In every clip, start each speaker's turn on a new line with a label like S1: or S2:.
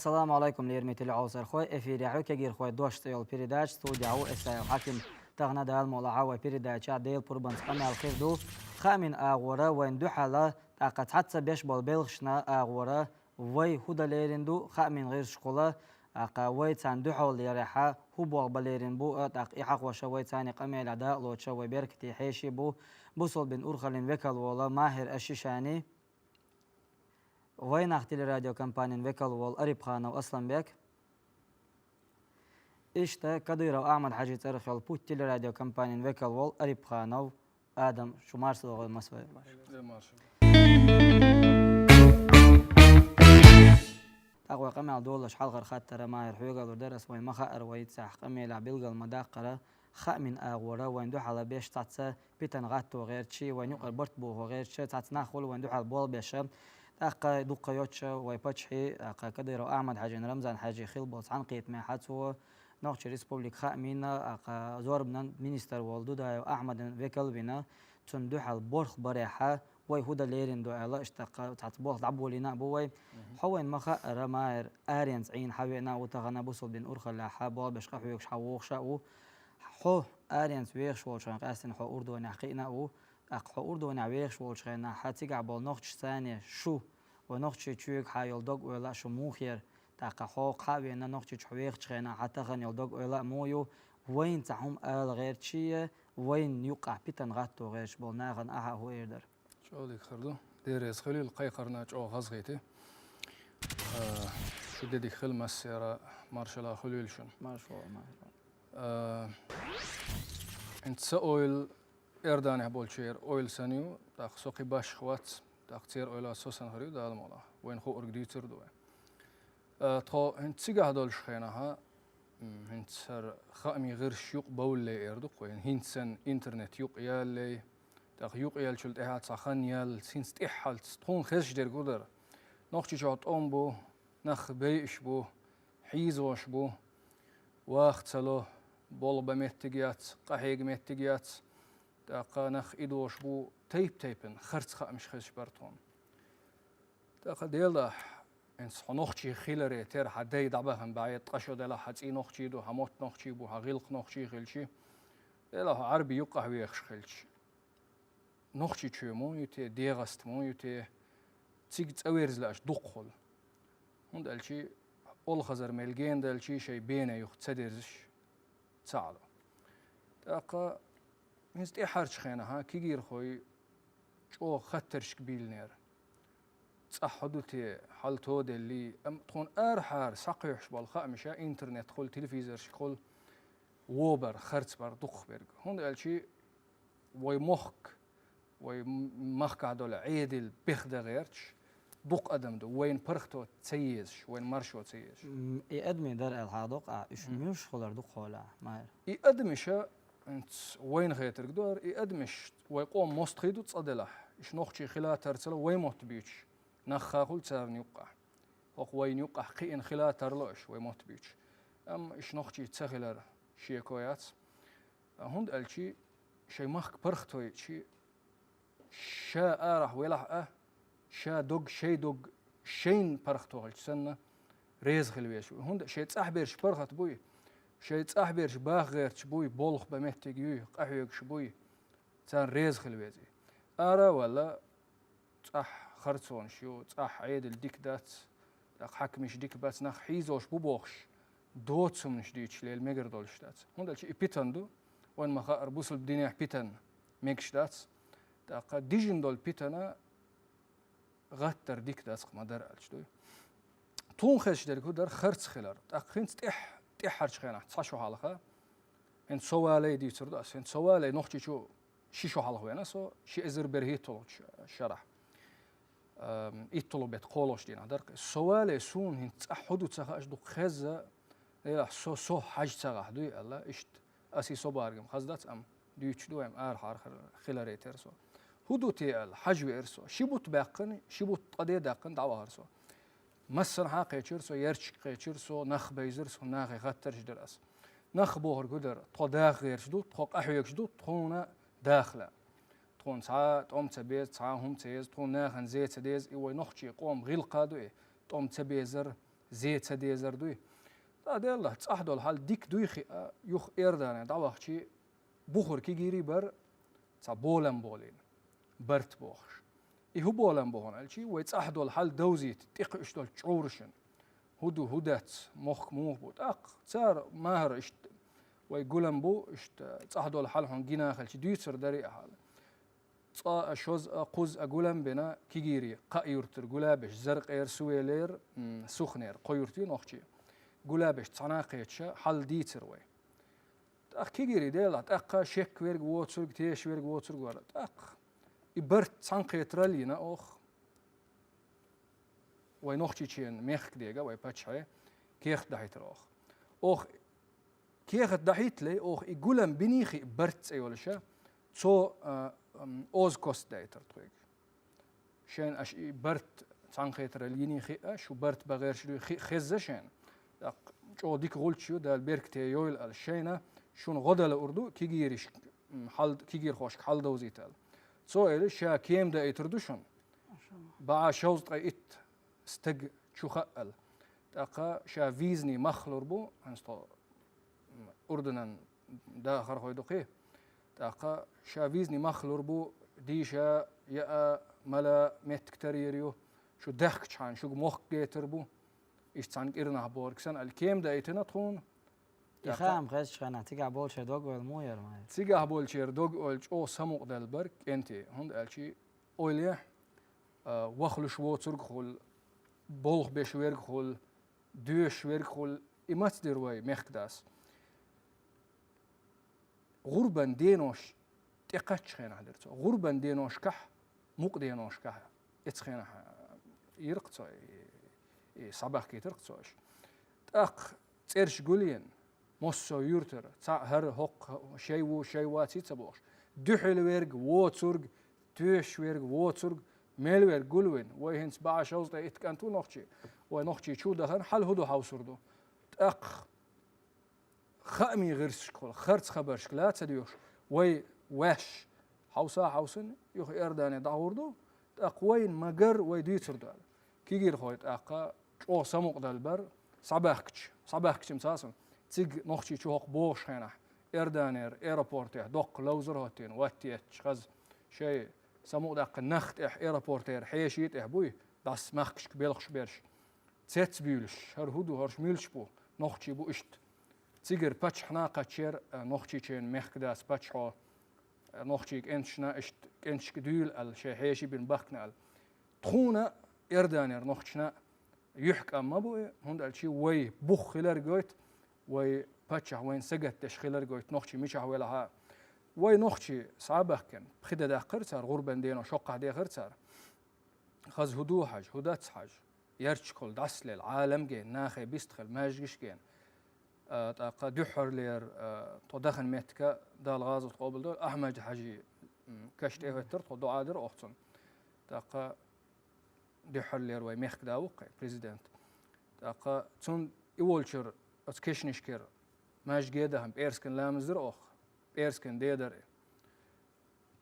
S1: السلام عليكم ليرميت العوصر خوي افيري عوكا غير خوي دوشت يول بيريداج ستوديو اسا حاكم تغنا دال مولا عوا بيريداج ديل بوربان قناه الخير دو خامن اغورا وين دو حالا طاقت حتى بيش بول بلغشنا اغورا وي هودا ليرندو خامن غير شقولا اقا وي تان دو حول يريحا هو بوغ بليرن بو اق احق وشوي تاني قميل عداء لو تشوي بيركتي حيشي بو بوصل بن اورخلين وكل ولا ماهر الشيشاني وين اختي راديو كامبانين وكل وال قريب خانه واصلا بك اشتا كديرة احمد حاجي تاريخ البوت راديو كامبانين وكل وال قريب خانه ادم شو مارس لغه مسوي تقوى قمع دولش حلقة خاطر ماهر حوغا ودرس وين مخاطر ويتسح قمع لعبيلغا المداقرة خاء من اغورا وين دوح على بيش تعتسى بيتن غاتو غير شي وين يقر برت بو غير شي تعتناخول وين دوح على بول بيشا أقا دوقا يوتشا ويباتشي أقا كديرو أحمد حاجي رمزان حاجي خيلبوس عن قيت ما حاتو نوخش ريسبوبليك خامينا أقا زوربنا مينستر والدو دايو أحمد فيكل بنا تندوح البورخ بريحة وي هودا ليرين دو ألا اشتاق تعتبوخ دعبو لنا بوي حوين مخا رماير آرينز عين حوينا وتغنا بوصل بين أورخا لاحا بول بشقا حويكش حووخ شاو حو آرينز ويخش والشان قاسن حو أردو نحقينا و أقحى أردو نعويخش والشغنا حاتيقع بول نوخش ثانية شو ونوخش تشويق حايل دوغ ولا شو موخير تاقا حوق حاوينا نوخش تشويق شغنا حتى خن يلدوغ ولا مويو وين تعهم آل غير تشيه وين يقع بيتن غاتو غيرش بول ناغن أها هو يردر
S2: شو ليك خردو ديريز خليل قيقرنا جو غزغيتي شو ديدي خل مسيرة مارشلا خليلشن
S1: مارشلا
S2: انت سأويل إرداني بولشير أويل سانيو تاق سوقي باش خوات تاق تير أويلا سوسن هريو دال مولا وين خو أرقديتر دوي تو انت سيقا هدول شخيناها انت سر خامي غير شيوق بولي إردوق وين هنت سن إنترنت يوق يالي تاق يوق يال شلت إحاد ساخن يال سينست إحالت تخون خيش دير قدر نوخشي شوت أم بو نخ بيش بو حيزوش بو واخت سلو بول بمتجيات قحيق متجيات تاقا نخ إدوش بو تيبن خرط خامش خيش برتون تاقا ديلا انس حنوخشي خيلري تير حدي دعبهم بعيد قشو ديلا حتي نوخشي دو هموت نوخشي بو هغيلق نوخشي خيلشي ديلا عربي يقع ويخش خيلش نوخشي تشيمو يتي ديغست مو يتي تيج تأويرز لاش دقل هند الشي أول خزر ملجين دالشي شي بينه يخ تدرزش تساعدو تاقا هنستي حارش خينها كيجير خوي شو خطرش كبيل نير تصحدو تي حالتو اللي تكون ارحار ساقيش بالخامشة انترنت خل تلفزيون خل ووبر خرط بر دخ برج هون الشي وي مخك وي مخك هدول عيدل بخده غيرش دق ادم دو وين برختو تسيزش وين مرشو تسيزش
S1: يقدمي در الحادق ايش مش خلر دق ولا ما
S2: يقدمش انت وين غيتر قدر يقدمش ويقوم مستخيدو تصدلح ايش نوخشي خلا ترسل وين موت بيتش نخا قول تسارن يقع وين يقع قين خلا ترلوش وين موت بيتش ام ايش نوخشي تسخلر شيكويات هند الشي شي مخك برختو شي شا ارح ولا شا دوغ شي دوغ شين برختو سنه ريز خلويش هند شي تصاحبيرش برخت بوي شي تصاحبيرش باغ غير تبوي بولخ بمهتيجي قحيك شبوي تان ريز خلويزي ارا ولا صح خرصون شو صح عيد الديك دات حكمش ديك بس نخ حيزوش بوبوخش دوتسم نشديتش ليل ميجر دولش دات هند شي بيتندو وين ما خار بوصل بدينيح بيتن ميكش دات تاقا ديجن دول بيتنا غتر ديك دات ما در الشدوي تون خش در كو در خرص خلار تاقين تح حرش خينا تصشو حالخه ان سوالي دي ترداس ان سوالي نوختي شو شيشو حالخ وينا سو شي ازر برهيتو شرح إيطلو بيت قولوش دينا در سوالي سون هن تحدو تسخاش دو خزة إلا سو حاج تسخاح دوي الله إشت أسي سو بارجم خزدات أم دويتش دو أم حار خلاري ترسو هدو تي الحاج ويرسو شبوت باقن شبوت قدي داقن دعوة هرسو مسن حاقي تشرسو يرش قيتشرسو نخ بيزرسو ناخي غترش درس نخ بوهر قدر تو داخل يرشدو تو قحويك شدو تخونا داخله تخون ساعة تقوم تبيز ساعة هم تيز تخون ناخن زيت تديز إيوه نخشي قوم غيل قادو إيه تقوم تبيزر زيت سدي زردوي دا الله تصحدوا الحال ديك دويخي يخ إردانه دعوة بخور كي جيري بر تا بولم بولين برت بوخش هو بولم بوهن الشي ويتصحدوا الحال دوزيت تيقش دول تشورشن هدات مخ بود صار ماهر اشت ويقولن بو اشت تصحدوا الحال هون جينا خلشي ديتر دري حال صا شوز قوز أقولن بنا كيجيري قايورتر قلابش زرق إير سويلير سخنير قيورتي نوخشي قلابش تصناقيتش حال ديتر وي كيجيري ديلات شك ويرج ووتسرج تيش ويرج ووتسرج ولا إبرت تصنقيترالينا أخ وينوخشي تشين ميخ ديجا ويباتشاي كيخ دحيتر أخ كيخ دحيت لي أخ يقولن بنيخي برت أي ولا شيء تو أوز كوست دايتر تريج شين أش برت تصنقيتراليني خي أش وبرت بغير شو خزة شين جو ديك غولتشيو دا البرك تيويل الشينا شون غدا الأردو كيجيرش حال كيجير خوشك حال دوزيتال سو إلى شا كيم دا يتردوشون بع شوز تقيت استج شو خال تاقا شا فيزني مخلور بو هنستو أردنا دا خرخوي دقيه تاقا شا فيزني مخلور بو ديشا يا ملا متكتريريو شو دخك شان شو مخ جيتر بو إيش تانك إرنا بوركسن الكيم دا يتنا تون
S1: يخام خش خنا تيجا بول شدوق والموير ما
S2: تيجا بول شدوق والج أو سموق دالبرك أنت هند الشي أوليه وخلش ووترك خل بولخ بشويرك خل دوش ويرك خل إمات دروي مخداس غربا دينوش تقتش خينا حدرتو غربا دينوش كح موق دينوش كح اتخينا يرقصو صباح كي ترقصوش تاق تيرش قولين موسو يورتر هر هق شي واتي تبوش دحل ويرج ووترج توش ويرج ووترج ميل ويرج قولين ويهنس باع شوز تا اتكانتو نوخشي ونوخشي شو دهن حل هدو حوسردو تاق خامي غير شكل خرت خبرش لا تديوش وي واش حوسن يخ ارداني داوردو تاق وين مجر وي ديتردو كيجير خويت اقا او سموق دالبر صباحكش مساسن تيج نوخشي شوق بوش هنا اردانير ايرابورتيه دوق لوزر هوتين واتيتش غز شي سموق داق نخت ايرابورتير حيشيت بوي داس مخكش بيلخش بيرش تيت بيلش هر هودو هرش ميلش بو نوخشي بو اشت تيجر باتش حناقه تشير نوخشي تشين مخكداس باتشو نوخشي انشنا اشت انش كدول الشي حيشي بين بخنال تخونا اردانير نوخشنا يحك أما بوي هند الشي وي بخ خلر جويت وي باتشه وين سجت تشخلر جويت نخشي مشى ولا وي نخشي صعبه كان بخدة داخر صار غربا دينو شقة داخر صار خز هدو حاج هدات حاج يرش كل دسل العالم جين ناخي بيستخل ماجيش جين تاقا دحر لير تدخن متكا دال غاز تقابل دول أحمد حاجي كشت إيفتر تدو عادر أختن تاقا دحر لير وي ميخ داوق بريزيدنت تاقا تون يولشر اتكشنش كير ماش جيدا هم بيرسكن لامزر أخ بيرسكن ديدر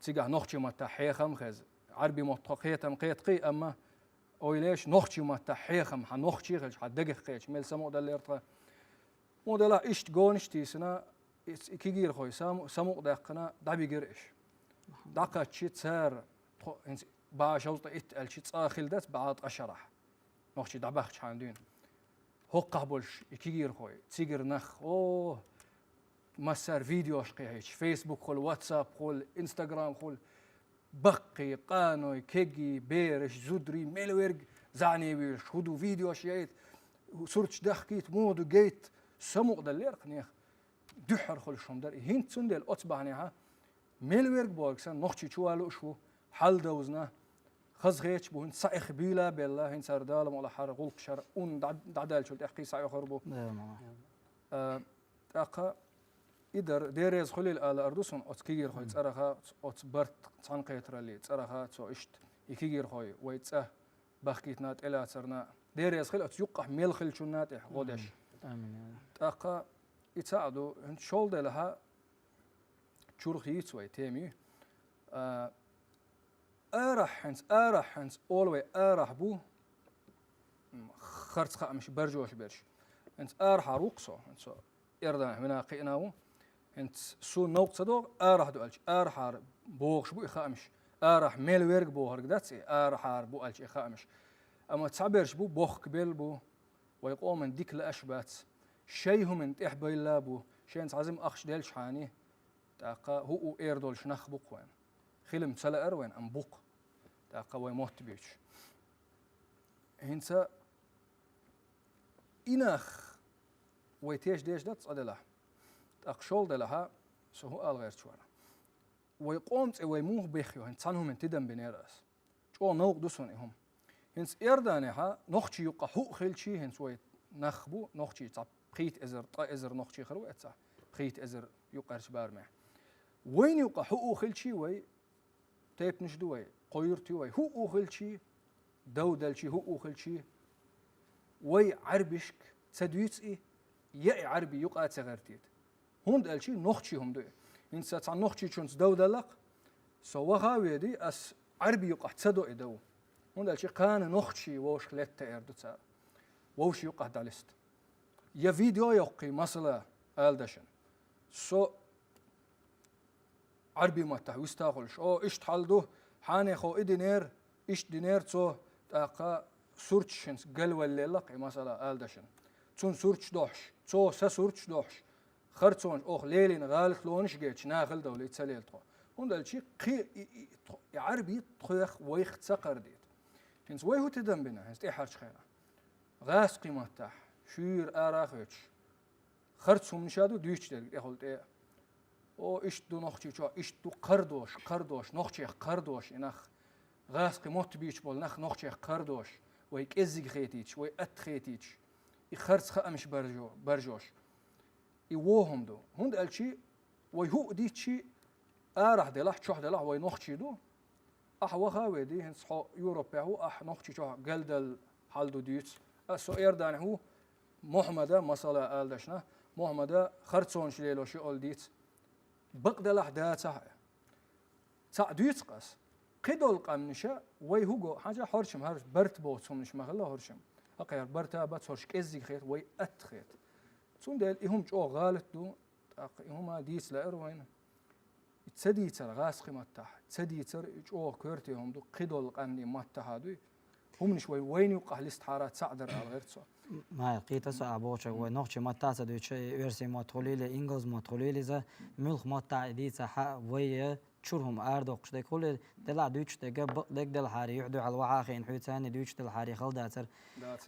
S2: تيجا نخشي متا حيخم خز عربي متقيتم قي أما أويليش نخشي متا حيخم حنخشي خلش حدقق قيش ميل سمو داليرتا مودلا إشت جونش تيسنا كيجير خوي سمو دقنا دبي جرش دقة شيت سار باش أوصل الشيت آخر دات بعد أشرح نخشي دبخش عندين هو قبلش كيجير خوي تيجر نخ أوه مسار فيديوش قيهش فيسبوك خل واتساب خل إنستغرام خل بقي قانوي كيجي بيرش زودري ميلويرج زعني ويش هدو فيديوش يايت صورتش دخكيت مودو جيت سموق دلير قنيخ دحر خل شوم در هين تسندل أتبعنيها ميلويرج بوكسن نخشي شوالو شو حل دوزنا خزغيتش بو هن سايخ بيلا بالله هن سردال ولا حر غلق شر اون دعدال شو تحقي ساي خربو اقا إدر ديريز خليل على أردوسون أتكير خوي تصرخا أتبرت تنقيتر اللي تصرخا تو إشت يكير خوي ويتصه بخكيت نات إلى صرنا ديريز خليل أتيقح ميل خل شو نات غودش
S1: آمين
S2: أقا يتساعدوا هن شول لها شرخ يتسوي تيمي أرح هنس أولوي أرح بو خرط خامش برجوش برش انت حروقصو انت يردان هنا قيناو انت سو نوق صدوق دولش حار بوغش بو خامش ميل ويرق بو هرقداتسي حار بو الش خامش اما تعبرش بو بوخ كبيل بو ويقوم من ديك الاشبات شيء من تحبي لابو شيء عزم اخش ديلش حاني تاقا هو ايردول شنخ بوق وين خلم تلا اروين ام بوق تاقا وي موت بيش هنسا إنخ ويتيش ديش دات صدلا أقشول دلها سو هو الغير شوانا ويقومت ويموه بيخيو هنسانهم من تدم بنيراس شو نوق دوسون هم هنس إردانها نخشي يقع هو خلشي هنس وي نخبو نخشي صاب بخيت إزر طا إزر نخشي خلو إتسا بخيت إزر يقرش بارمه وين يقع هو خلشي وي تيب نشدو وي قيرتي وي هو خلشي دودلشي هو خلشي وي عربشك تدويتسي يا عربي يقع تغرتيت هوند الشي نخشي هم دو انسا تاع نخشي شونس دودلق سوغا ويدي اس عربي يقع تدو ادو هوند الشي قان نخشي ووش لت اردو تا ووش يقع دالست يا فيديو يقي مثلا الدشن سو عربي ما تحويستاغلش او ايش تحلدو حاني خو ادينير ايش دينير تو تاقا سورتشنس قال ولا لقي مثلا الدشن تون سورتش دوحش تو سورتش دوحش خرطون اوخ ليلين غالت لونش جيتش ناخل دولي تسليل تو وندل شي قي عربي تخيخ ويخ تسقرديت هنس وي هو تدم بنا هنس اي حرش خينا غاس قيمه تاع شير اراخوتش خرطهم نشادو دويتش دل يقولت ايه او ايش دو نخشي شو ايش دو قردوش نخشي قردوش انخ غاس قيمه بيش بول نخشي قردوش ويك ازق خيتيش وي ات خيتيش يخرص خامش برجوش يوهم دو هند الشي ويهو ديتشي راح دلح تشوح دلح وي نخشي دو وخا ودي هنس حو يوروبيا هو نخشي شو قلدل حالدو ديتس اسو ايردان هو محمد مثلا الدشنا محمد خرصون شليلو شي اول ديت بقدلح داتا تاع ديتس قاس قدول قمنشا وي هوغو حاجه حرشم هرش برت بوتسوم نش مخلا هرشم اقير برتا بات هرش كزي خيت وي اتخيت تون ديل إهم جو غالت دو إهما ديس لأروين تسدي تر غاس قيمة تح تسدي تر جو كورتي هم دو قدول قندي مات هادو هم نشوي وين يوقع الاستحارات سعدر على غير سو
S1: ما قيت سو ابوچ ونوخ ما تاس دو شيء ورسي ما تقولي انجلز ما تقولي ذا ملخ ما تاع دي صح وي تشورهم اردو قشدي كل دلا دوچ دغ دغ دل حاري يحدو على الوعاخين حوتان دوچ دل حاري خلداتر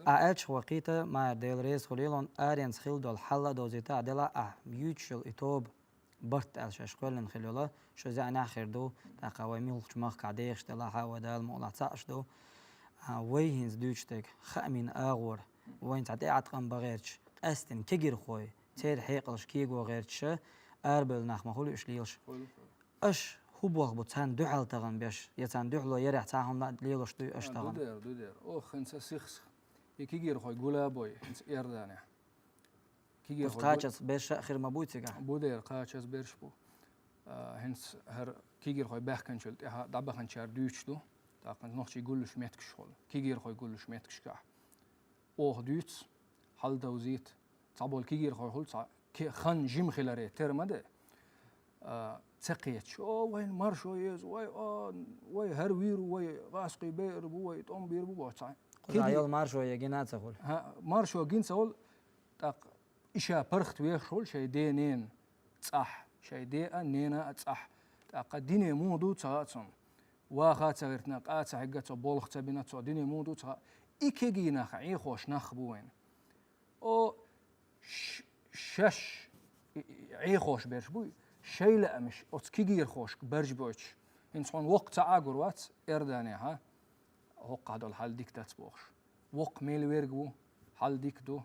S1: اچ وقيت ما ديل ريس خليلون ارينس خيل دول حلا دوزيتا دلا ميوتشل اتوب برت الشاش كلن خلولا شو زي انا اخر دو تقوي ملخ ما قاديش دلا حودال مولا تاش دو ويهنز دوچتك خامين اغور وين تعطيعت قم بغيرش استن كجر خوي تير حيقلش كيغو غيرش اربل نخ مخول اشليلش اش هو بوغ بوتان دوحل تغن بيش يتان دوحلو يريح تاهم ليلوش دو اش تغن
S2: دودير او خنسا سيخس كيغير خوي غولا بوي انت اردانه كيغير خوي
S1: قاچس بيش اخر ما بوتيغا
S2: بودير قاچس بيرش بو هنس هر كيغير خوي باخكنشلت دبخن شار دوچ دو تاقن نوخ شي يقولش ميتكش خول كيغير خوي يقولش ميتكش كاع اوه دوتس حل دوزيت صابول كيغير خوي خول خن جيم خلاري ترمده تقيتش او وين مارشو يز وي هرويرو وي غاسقي بير بو وي طوم بير بو صاي
S1: كيدايل مارشو يجينا تقول
S2: ها مارشو جينسول تاق إشا برخت ويخول شي دينين صح شي دي نينا صح تاق ديني مودو تصاصم واخا تغيرتنا قاتا حقته بولخ تبينا تو ديني مودو تا إيكيجينا خعي خوش نخبوين او شش عي خوش بيرش بوي شي لا مش اوتكيجير خوش برج بوش انسان وقت عاقر وات ارداني ها وقع دول حال ديك تاتبوخش وق ميل ويرجو حال ديك دو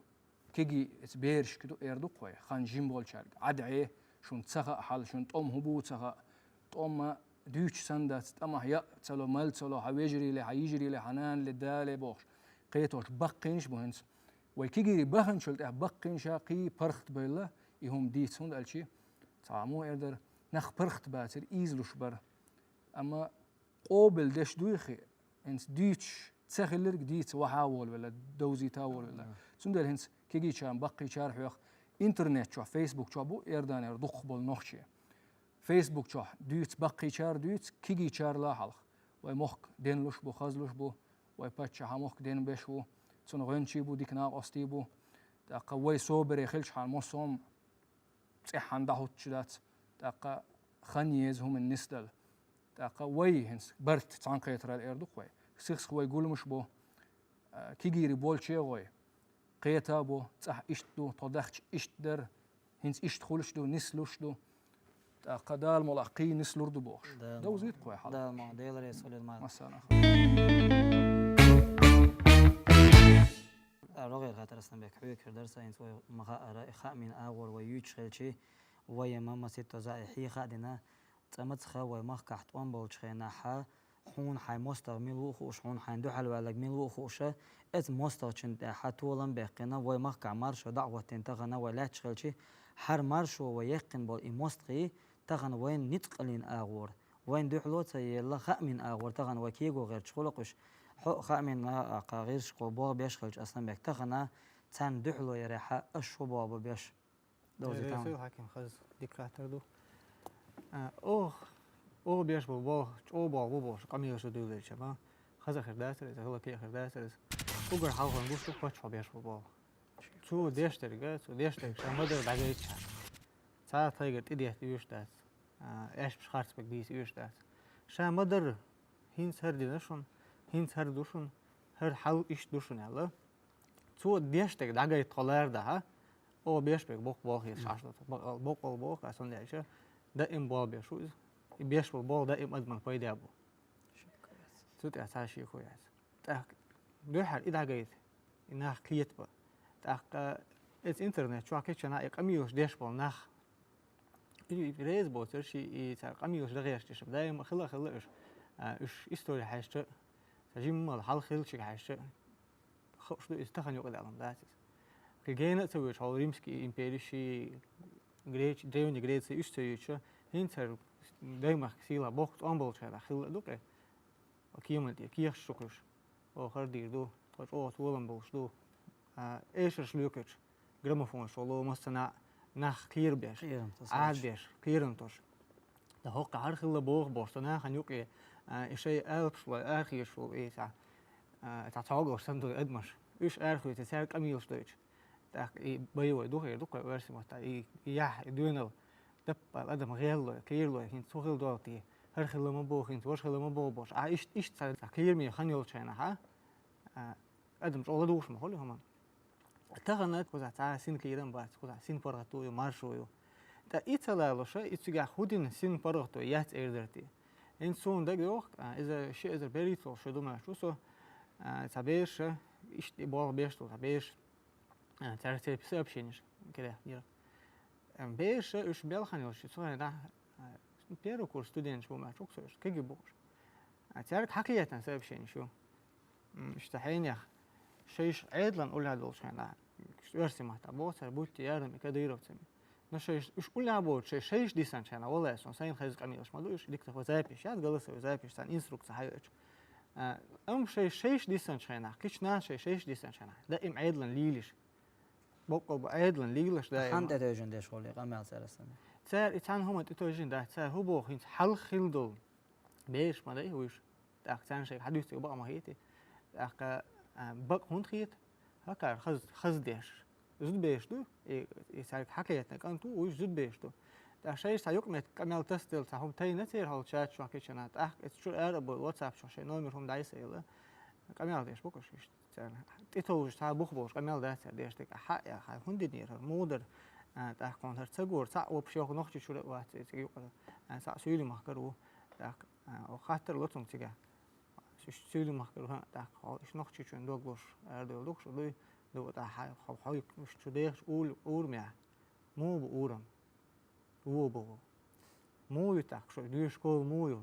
S2: كيجي تبيرش كدو اردو قوي خان جيم بول شارك عدعي شون تسخا حال شون طوم هبو تسخا طوم دوش سندات اما هي تلو مال تلو هيجري لي هيجري لي حنان لدالي بوخش قيتوش بقينش بوهنس ويكيجي بهن شلت بقين شاقي برخت بيلا يهم ديت هون الشي طعمو اردر نخ برخت باتر ايزلوش بر اما قوبل دش دويخي انس ديتش تسخلر جديد وحاول ولا دوزي تاول ولا سندل هنس كيجي شان بقي شار حيخ إنترنت شو فيسبوك شو بو إردان يردخ بالنخشة فيسبوك شو دوت بقي شار دوت كيجي شار لا حلق ومخ دين لوش بو خاز لوش بو ويباتش مخ دين بيشو تنغنشي بو ديك ناق أستي بو تاقا وي صوبر يخلش حال مصوم تحن دهوت شدات تاقا خنيز هم النسدل تاقا وي هنس برت تانقيت رال إردو خوي سيخس خوي يقول مش بو كيجي ريبول شي خوي قيتا بو تصح إشتو تضخش إشتدر هنس إشت خولش دو نسلوش دو تاقا دال ملاقي نسلور دو بوش دو زيد خوي حال
S1: دال ما ديل ريسول المال
S2: مسانا
S1: رغي خاطر اسنا بك حوي كردر ساينس و مغا خامن اغور ويوتش خلشي ويا ماما ستة زائ حي خادنا تمتخ ومخ كحت اون بولش خينا ح حون حي مستر ميلو خوش حون حي دو حلوه لك ميلو خوشه ات مستر چنت حتولن بقنا ومخ كمارش دعوه تنتغنا ولا تشخلشي حر مارشو ويقن بول مستقي تغن وين نتقلين اغور وين دو حلوت يلا خامن اغور تغن وكيغو غير تشخلقش خامن غير قبور بيش خلش اصلا بك تغنا تان دحلو يريحه اشو بابا بيش دوزي تام
S3: حاكم خز ديكتاتور دو اوه بيش بابا او بابا باش قمي شو دولة شباب خز خرداتر إذا هو كي خرداتر اوگر حال خون گوشت پاچ بيش بابا شو ديش ترجع شو ديش ترجع شو مدر بعديش ساعة تيجر تديه تيوش دات ايش مش خارج بك ديس يوش دات شو مدر هينس هردي نشون هينس هر دوشون هر حال إيش دوشون يلا شو ديش ترجع دعاء يطلع ده ها او بيش بك بوق بوق يسعشلت بوق بوق عشان ليش دائم بوق بيشوز بيش بوق دائم أدمن فايدة أبو شو تعسى شيء كويس تأك بيحر إذا جيت إنها كليت بقى تأك الإنترنت شو أكيد شنا أميوش ديش بول نخ ريز بوتر شيء تأك أميوش دغيش تشوف دائما خلا إيش إستوري حاجة تجيم مال حال خيل شيء حاجة خش دو استخدم يقول على داتس كجينا تسوي شغل ريمسكي إمبيريشي جريج دايما جريج إيش تسوي شو هنتر دايما خيلا بوقت أمبول شهر خيلا دوكه وكيمل دي كيخ شكرش أو خردير دو تقول أو تولم بوش دو إيش رشلوكش جراموفون شغله مثلا نخ كلير بيش عاد بيش كليرنتوش ده هو قهر خيلا بوق بوش ده خن يوكي إشي ألبس ولا آخر شو إيه سا تعتقد سندو أدمش إيش آخر تسارك أميلش دوتش تاك بيو دوه دوك ورسي متا يح دوينو دب الادم غير كيرلو هين سوغل دوتي هر خلما بو هين وش خلما بو بوش ايش تاع كير مي خنيول شينا ها ادم اول دوش ما هولي هما تاغنت كوزا تاع سين كيرن بات كوزا سين فرغتو مارشو تا ايتلا لو شي اتسغا خودين سين فرغتو يات ايردرتي ان سون دغوخ اذا شي اذا بريتو شو دوما شو سو تابيش ايش بو بيشتو تابيش تعرف بسبشينش كده يلا بيش إيش بيلخنيوش سواء ده بيرو كورس ستودنت شو ما شو كسر كيجي بوش تعرف حكية سبشين شو اشتحين يا شيش عيدلن أقول هذا وش أنا ورسي ما تبوس بوتي يارم كده يروتسمي نشيش إيش أقول هابوت شيش ديسان شنا والله اسمه سين خيز قميص ما دوش ديك تفو زابيش ياد جلسة وزابيش سان إنستروكت حيوش شيش ديسان شنا كيش ناس شيش ديسان شنا دائم عيدلن ليلش بقى عيدلن ليلش دائما
S1: حمد توجن ديش خولي قمال سرسمي
S3: تسار إتان هم تتوجن ده تسار هو بوه هنس حل خلدل بيش ما ده هوش تأك تان شيء حدوث يبقى ما هيتي تأك بق هون خيت هكار خز ديش زود بيش دو يسار حكيتنا كان تو وش زود بيش دو تأك شيء سايق مت كمال تستيل تهم تاي نتير هال شات شو كيشنا تأك شو أربع واتساب شو شيء نومر هم دايس يلا كمال ديش بقولش تسار تتوج تها بخبوش كمال ده تسار ديش تك حق يا خي هندي نير مودر تاك كون هر تسجور سا وبشيوخ نخشي شو وقت تيجي سا سويلي مخكرو تاك وخاطر لطم تيجي سويلي مخكرو تاك إيش نخشي شو ندوقش أردو شو دوي دو تاع حاي مش شو ديش أول مياه مو بأورم هو بو مو تاك شو ديش كل مو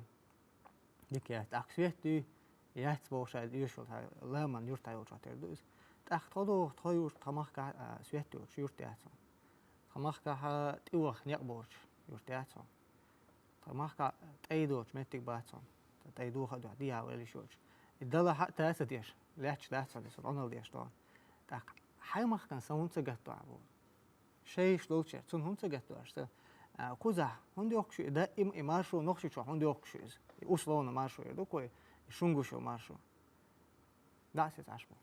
S3: ديك يا تاك سويت دي يات بوش ديش هاي لا من يرتاي وشاتر دوس تاك تودو تايور تماخ سويت دوش يرتاي تماخكا تيوخ نيقبوش الدلا حق تاسة ديش ليش تاسة ديش أنا ديش طبعا تاك حي ما كان سون تجتوا عبور شيء شلون شيء سون هم تجتوا أشتا كوزا هندي أخشى ده مارشو نخشى شو هندي أخشى أصلنا مارشو يدو كوي شونغو شو مارشو داسة عشبو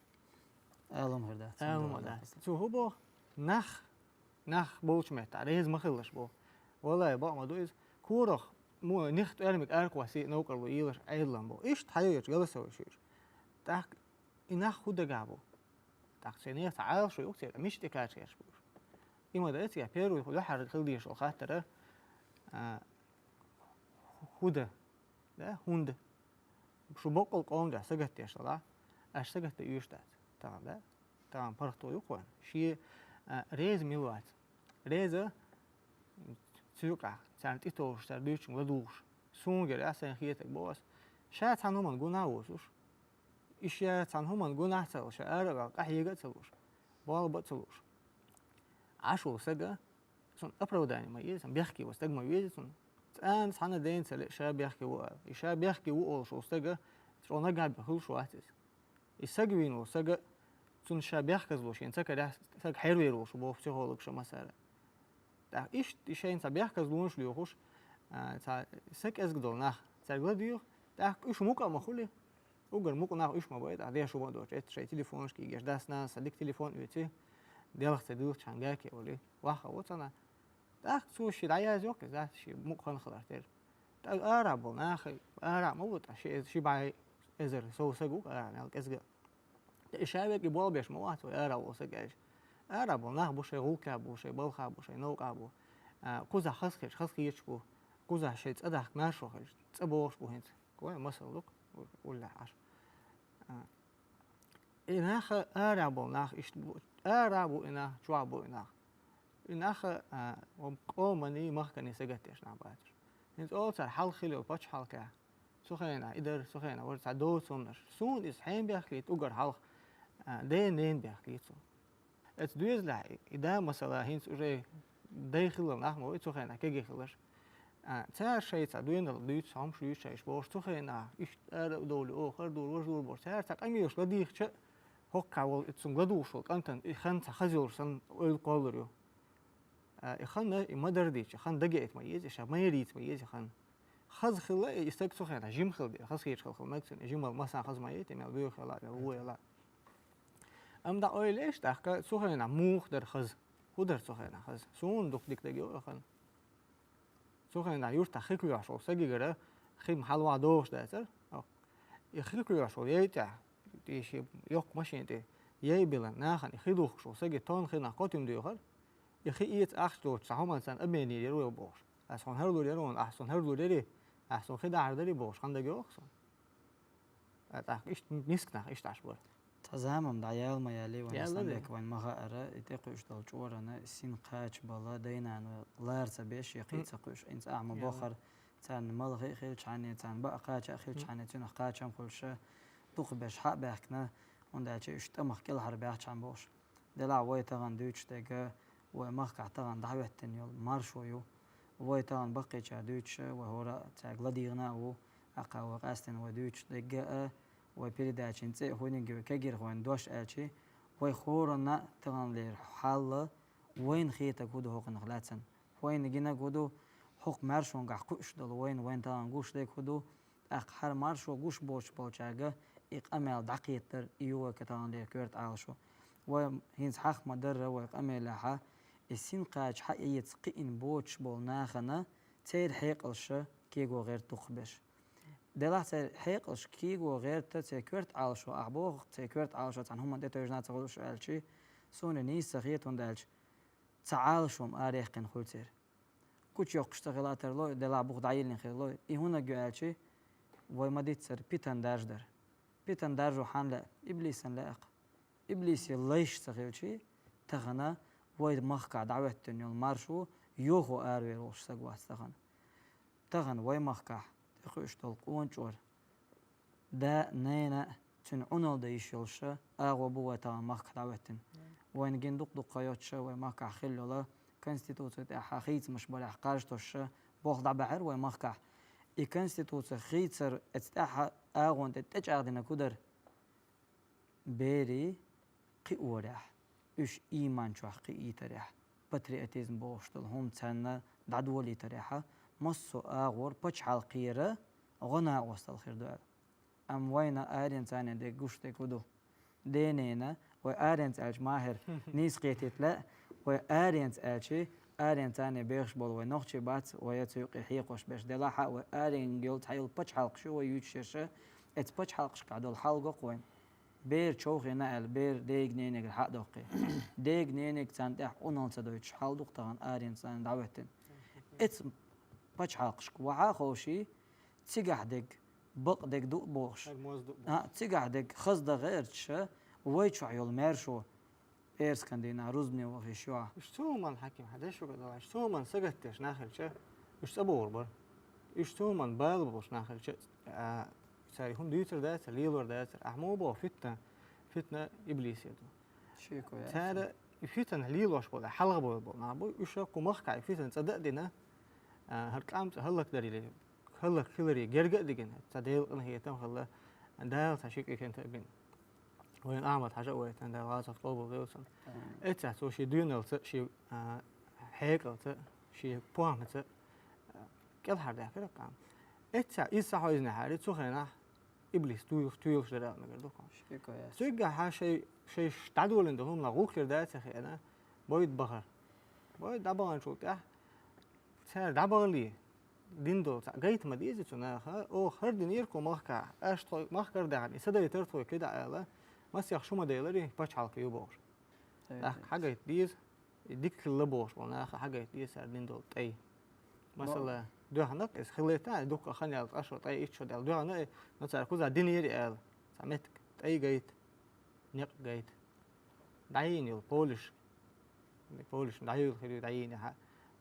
S1: ألم هردات
S3: ده شو هو بو نخ بوش مت عريز ما خلص بو والله بقى ما دويز كورخ مو نخت أرمك أرك واسي نوكر ويلر أيضا بو إيش تحيي جلس سوي شيء تاك إنخ خود جابو تاك سنية تعال شو يكتر مش تكاش يش بو إما ده يا بيرو يقول حر خلدي شو خاطر خود ده هند شو بقول قوم ده سجت يش لا أش سجت يوش ده تمام ده تمام فرقته يكون شيء ريز ميلوات ريزة تسوقع سانت إتوش ترديش ملدوش سونجر أصلا خيتك بوس شاة عنهم من جونا وسوش إشياء عنهم من جونا تلوش أرجع أحيجا تلوش بال بتلوش عشو سجى سون أبرو داني ما يزن بيحكي واستج ما يزن الآن صحنا دين سل شاب بيحكي وقال إشياء بيحكي وقال شو استجى شو نرجع بخل شو عتز السجوين وسجى سون شاب بيحكي زلوش يعني سكر سك حلو يروش وبوف بسيكولوج شو مثلا ده إيش شيء إنسان بيحكي زلونش ليوخش سك أزجدول نخ ترجلديو ده إيش موقع مخولي وجر موقع نخ إيش ما بعيد عادي شو بدو شيء تليفونش كي يجش داسنا صديق تليفون يوتي ديالك تدور شانجاكي ولي واخا وطنا ده سو شيء عايز يوك ده شيء موقع نخلص تير ده أراب نخ أراب موجود شيء باي إزر سو سجوك أراب نالك أزجد الشعب يبغى بيش موات وأراب وسجاج أراب نخ بوشي غوكا بوشي بالخا بوشي نوكا بو كوزا خسخ يشبو كوزا شيء تأدح ماشو خش تبوش بو هنت كوي مثلا لوك ولا عش إناخ أرابو ناخ إشتبو أرابو إناخ شوابو إناخ وقومني مخكني سجتش نعباتش هنت أوتر حال خلي وباتش حال كا سخينا إدر سخينا ورد سعدو سونش سون إس حين بيحكيت أجر حال ده نين بيحكيت سون دويز لا إذا مثلا هنت أجري داخل نحن ما يتوخينا كيجي خلاص تار شيء تدوين الدويت سام شو يشيء باش توخينا إيش دول آخر دول وش دول باش تار تك أميوش لديك شيء هو كاول إتسون لدوش هو أنت إخان تخزيور سن أول قالريو إخان ما درديش إخان دقيقة ما يجي شاب ما يريد ما يجي إخان خز خلا يستك توخينا جيم خل بي خز خير خل ماكسن جيم مثلا خز ما يجي مال بيو خلا هو لا أم دا أول إيش تحكي توخينا موخ در خز خودر توخينا خز سون دوك ديك دقيقة إخان توخينا يور تحقيق يعشوا سجيجرة خيم حلوة دوش داتر أو يخيق يعشوا ييتع تيشي يوك ماشين تي يبيلن ناخن يخيدوخ شو سجي تون خينا قاتم ديوخر يخيت أخشلو تسعهم إنسان أبيني يروي بوش أحسن هردو يرون أحسن هردو يري أحسن خدا عردري بوش خان دقيقة أحسن أتاك إيش نسكنا إيش تعشبر
S1: تزامم دعيال ما يلي وين سندك وين ما غير يتقوش دلجور أنا سين قاش بلا دينا لارس بيش يقيت سقوش إنت أعمى بخر تان ملغي خيل شعني تان بقى قاش خيل شعني تون قاش أم كل شيء دوق بيش حق بحكنا وندع شيء اشتمخ كل حرب يحكي بوش دلع وي تغن دوتش تجا ومخ تغن دعوة تنيول مارشويو وي تغن بقي دوتش وهو تغلديغنا و أقا وقاستن ودوتش تجا وبيرداش انت هوني كجير هون دوش أشي ويخورنا تغن لير حال وين خيتا كودو هوق نخلاتن وين جينا كودو هوق مارشون قح كوش دل وين تغن قوش دي كودو أقحر مارشو قوش بوش بوشاقة إقامل دقيقتر إيوه كتغن لير كورت عالشو وهينز حق مدرة وإقامل لها السين قاج حق يتسقين بوش بول ناخنا تير حيقلش كيغو غير تخبش دلع حيقلش كيغو غير تكورت عالشو أعبوغ تكورت عالشو تان هم ديتو يجنا تغلوشو ألشي سون نيس سخيتون دالش تعالشوم آريخ خلتير كوش يقشتغلاتر لو دلع بوغ دعيلين خير لو إهونا جو ألشي وما ديتسر بيتان داجدر بيتان داجو حان لا إبليسن لاق إبليس يليش سخيلشي تغنا ويد مخكع دعوة تنيول مارشو يوغو آروي روش سقوات تغن وي مخكع تخوش تلقون شور دا نينا تنعنل دا يشيلشا أغوى بوا تغن مخكع دعوة وين جين دق دقاياتشا وي مخكع خلولا كونستيتوتو تاعها خيت مش بالح قارجتوشا بوخ دعبعر وي مخكع إي كونستيتوتو خيتر اتاعها أغون تتجعدنا كدر بيري قي أورح إيش إيمان شو قي إيترح بطريقة تيزن بوشتل هم تسنى دعدولي تريحة مصو أغور بچ حلقيرة غنا وصل خير دوال أم وينا آرين تاني دي قوشتك كدو دينينا وآرين تالش ماهر نيس قيتت لا وآرين تالشي آرين تاني بيخش بول ونوخشي بات ويتسوق حيقوش بيش دلاحة وآرين قلت حيل بچ حلق شو ويوتشيشة ات بچ حلقش قعدو الحلقة قوين بير شوخي نقل بير ديق نينك الحق دوقي ديق نينك تانتح ونالتا دويتش حال دوقتغان آرين تاني دعوتين ات بچ حلقشك وعا خوشي تيقح ديق بق ديق دوق بوخش تيقح ديق خزده غيرتش ويتشو عيول ميرشو إيرس كان دينا روزبني وخي شوع
S3: اشتو من حكيم حدا شو قدر اشتو من سقتش ناخل شيء اش ابور بر اشتو من بال بوش ناخل شيء ساري هم ديتر دات ليلور دات احمو بو فتنه ابليس يدو
S1: شيكو يا
S3: هذا فتنه ليلوش بو حلقه بو ما بو اش كو مخكع فتنه صدق دينا هرقام هلك دري هلك خلري جرجع ديجن تديل ان هي تم خلا اندال تشيك كنت بين وين أعمل حاجة وقت عند الغاز أطلبه ويلسون إتى سو شيء دينال شيء هيكل شيء بوام كل هذا كده كام إتى إيسا هايزنا هاري تسوخنا إبليس تويل شدرا مقدر
S1: شيكو يا
S3: سويجا ها شيء تعدول عندهم لغوك كده تخي أنا بويد بخر بويد دبان شو تاه سر دبان لي ديندو جيت ما ديزي تناخا أو خردين يركو مخكا أشتوي مخكر دعني سدا يترتوي كده على بس يخشوا مديلري باش حلقة يبور حاجة يديز يديك كل بوش وانا حاجة يديز سردين دول تأي مثلا دو هناك إس خليتنا دوك خاني على أشهر تأي إيش دال دو هناك مثلا كوزا دينيري قال سمعتك تأي جيت نيق جيت دعين يل بولش دعيل خلي دعين ها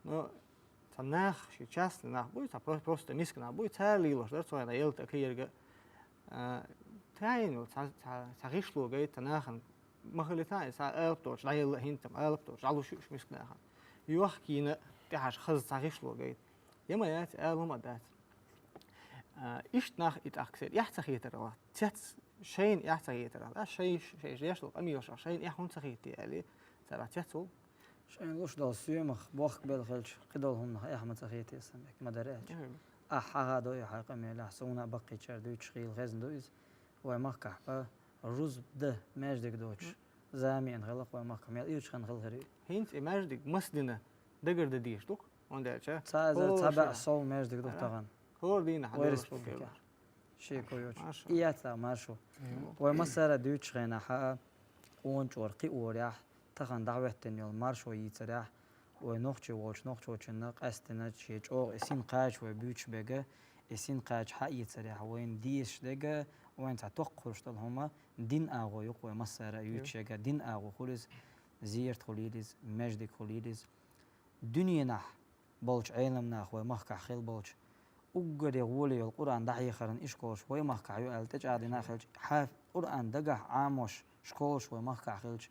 S3: نو تناخ شي تشاس ناخ بوي تا بروست ميسكنا بوي تالي لوش درت وانا يلت أكيرجا تاين تعيش له جاي تناخن ما خلي تاين سا ألبتوش لا يلا هنتم ألبتوش على شو مش مسكناها يوحكينا تحش خز تعيش له جاي يما يات ألهم أدات إيش ناخ إتأكسر يحتخي ترى تحت شيء يحتخي ترى لا شيء يشلو أميوش شيء يحون تخيتي عليه ترى تحتو
S1: شين وش دال سيمخ بوخ بالخلش قدولهم نخ أحمد تخيتي سمك ما دريت أحها دوي حقا ميلا سونا بقي تشردو تشخيل غزن دويز ومخكح با روز ده ماجدك دوتش زامي انغلق ومخكح ميل إيوش خان غلغري
S3: هينت ماجدك مسدنا دقر دديش دوك وندر شا
S1: تابع صو ماجدك دوك طغان
S3: هو دينا
S1: ويرس بوكا شيكو يوش إياتا مارشو ومسارة دوتش غينا حقا ونش ورقي وريح تغان دعوة تنيول مارشو يتريح ونوخشي ووش النق أستنا تشيج أو إسين قاش وبيوتش بيجا إسين قاش حق يتريح وين ديش دقا وين تعتقرش هما دين أغو يقوى مسارة يوتشيجا دين أغو خلص زيرت خليلز مجد خليلز دنيا نح بولش عالم نح ومخكع خيل بولش أقدر يقولي القرآن دحي خرن إشكوش ومخكع يقال تجعل ناخلش حاف قرآن دقح عاموش شكوش ومخكع خلش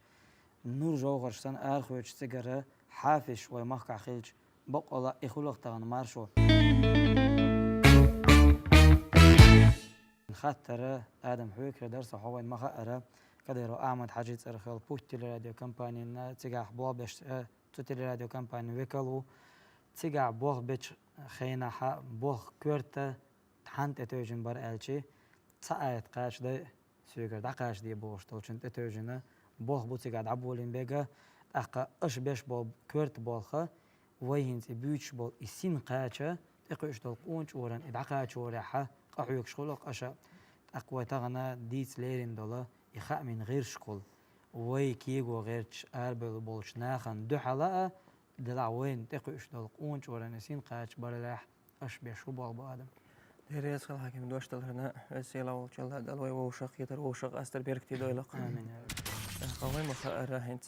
S1: نور جوغرش سن آرخوش سجرة حافش ومخكع خلش بقى إخلق تغن مارشو خاطر آدم حويك درس حوين مخاطر كديرو أحمد حاجة أرخل بوتي راديو كامباني تجاه بوابش توتي راديو كامباني وكلو تجاه بوخ بيش خينا ح بوخ كورتا تحنت توجن بر ألشي ساعات قاش ده سويقر دقاش دي بوش توجن توجنه بوخ بوتي قاعد عبولين بيجا أقا إيش بيش بول كورت بولخه ويهنت بيوتش بول إسين قاچه إقوش دول قونش ورن إدعقاش ورحه قحوك شغلق أشا أقوى تغنى ديت ليرين دولا يخاء من غير شكل وي كيغو غيرش أربل بولش ناخن دو حلاقة دلع وين تقوش دول قونش ورنسين قاش برلاح أشبه شو بالبو آدم
S4: ديريس خل حكيم دوش تلهنا رسيلا والجل دلوي ووشق يتر ووشق أستر بيركتي دويلق
S1: آمين يا رب
S4: قوي مخاطر هنت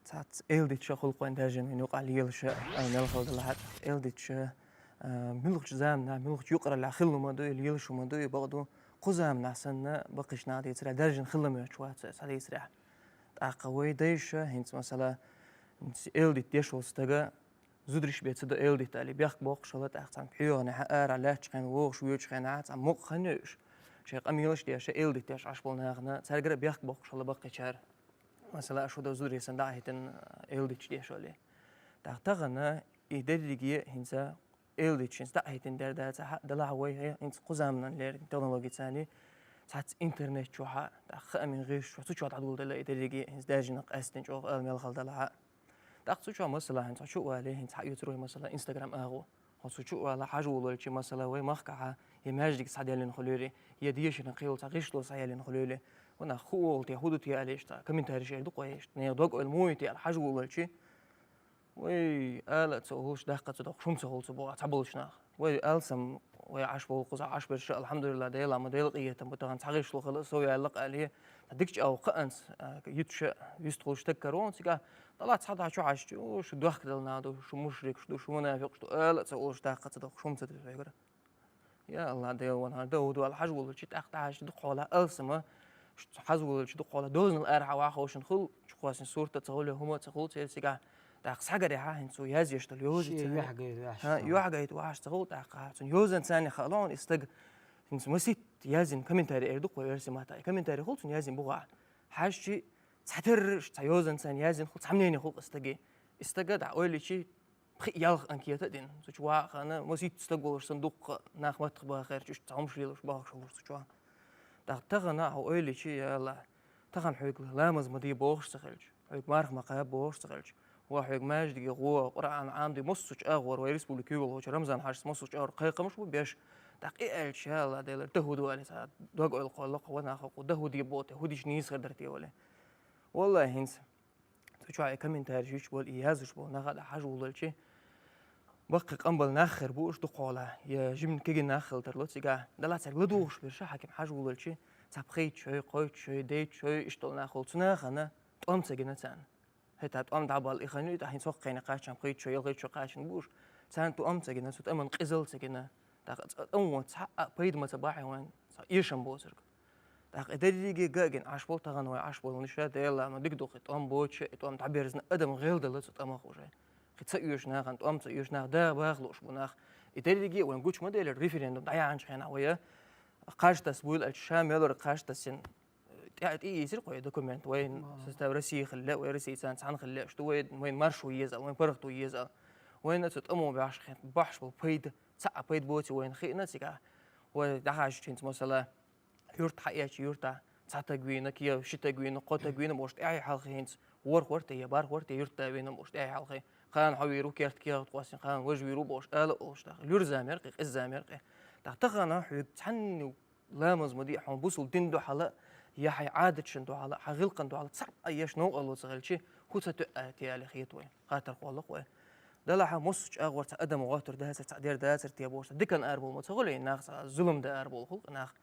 S4: ساعات إلديت شغل قوين داجن من يقع ليل شاء أنا الخلد لحد إلديت شاء ملوك زامنا ملوك يقرأ لخلو ما دوي ليلشو ما دوي بغدو قزامنا سنة بقيش نادي ترى درجن خلو ما شوات سالي سريع قوي دايش هنت مثلا إلديت يشول استجا زودريش بيت سد إلديت اللي بيخ بوق شلت أحسن حيو أنا حقار على تشين ووش ويوش خنات عم موق خنيش شيء قميلش ديا شيء إلدي تيش عشبول ناغنا تسرقر بيخ بوق شلا بقى شار مثلا شو ده زوري سنداهتن إلدي ديا شولي تغتغنا إيدريجي هنسا إلدي تشين سنداهتن در ده دلها وي هي هنس قزامنا لير تكنولوجيا ثاني ساعات إنترنت شوها تأخ من غير شو تشوف تعدول دلا إيدريجي هنس داجنا قاستن شوف الميل خل دلها تأخ شو مثلا هنس شو عليه هنس حيو تروح مثلا إنستغرام أغو شو على حاجة ولا شيء مثلا وين مخكعة يماجدك سعدي نخلولي يديش نقيل تعيش له سعيل نخلولي وانا خوول تيهودو تي عليش تا كمين تاريش يدو قويش نيدوق الموي تي على حاجة ولا شيء وي آلة تسوهوش دقة تدوق شوم تسوهول تبوع تعبولش ناخ وي آلسم وي عاش بول عاش بالشاء الحمد لله ديلا ما ديلا قية تبتغن تعيش له خلاص سوي علق عليه تديكش أو قأنس يتش يستخلش تكرون سيقا طلعت صحتها شو عاش شو دوخ دلنا دو شو مشرك شو منافق شو آلة تسوهوش دقة تدوق شوم تدوق يا الله ديل وانا دو على حاجة ولا شيء تأخذ تدق على ألسمة حاجة ولا شيء تدق على دوزن الأرح واخوش نخل شو قاس صورة تقول هم تقول تيجا تأخذ حاجة ده هنسو يازي يشتغل يوزي يوحجيت واش تقول تأخذ يوزن ثاني خلون استج هنسو مسيت يازن كمين تاري إردق ويرسم ماتا كمين تاري خلص يازن بقى حاجة شيء تحترش تيوزن ثاني يازن خلص عمنين خلص استجد أول شيء يالخ أنكية تدين سوى خانة مسيت استقبل صندوق ناخ تخبى خير شو تعمش ليش باخ شو سوى تغنا أو أول شيء يلا تغن حيق لا مزمدي بوش تخرج حيق مارخ مقاب بوش تخرج وحيق ماجد يقوى قرآن عام دي مصوش أغور ويرس بولكيو وش رمزان حاجة مصوش أغور قيقة مش بيش دقيقة إيش يلا ديل تهودوا على ساعات دوق القلق وانا خو دهودي بوت هودي شنيس خدرتي ولا والله هنس شو كمين تاريخ بول إيازش بول ناخد حاجة ولا شيء بقى قنبل ناخر بوش دقالة يا جمن كيجي ناخل ترلوت سجاه دلعت سجل دوش برشة حكيم حاجة ولا شيء تبخيت شوي قويت شوي ديت شوي اشتغل ناخل تناخنا تقوم سجنا تان هتا تقوم دعبال إخاني تحين سوق قينا قاش بخيت شوي لغيت شوي قاش بوش تان تقوم سجنا تأمن قزل سجنا تقوم تحقق بيد ما تباعي وين يشم بوزرك إدريجي جاجن عشبول تغنوا عشبول نشاط يلا ما دقدق تقوم بوتش تقوم تعبير زن أدم غير دلت تقوم خوجي ختصيوش ناخ أنت قوم تصيوش ناخ ده باغلوش بناخ إدريجي وين قوش موديل الريفرندوم ضيع عن شينا ويا قاش تسبول الشام يلور قاش تسن تعرف يصير قوي دوكيمنت وين استورسي خلاء ويرسي سان سان خلاء شتو وين مارشو يزال وين برغتو يزال وين تتأمو بعش خيط بحش بالبيد ساعة بيد بوتي وين خينا سيكا ودعاش تنت مثلا يورت حقيقة يورتا ساعة جوينا كيا شتا جوينا قطة جوينا مشت أي حلقة هنس ورت يا ورت يورتا جوينا مشت أي حلقة خان حويرو كيرت كيا تقاسين خان وجويرو باش أوش داخل يور زامرقي الزامرقي تختغنا حيد تحني لامز مدي حون بوصل دندو حلا يا حي عادة شندو حلا حغلق ندو حلا صع أيش نوع الله صغلشي هو ستأتي على خيطوين خاطر قولق وين دلها مصج أغور تقدم وغاتر ده تعدير ده ترتيبوش دكان أربول ما تقولي ناخ الظلم ده أربول خلق ناخ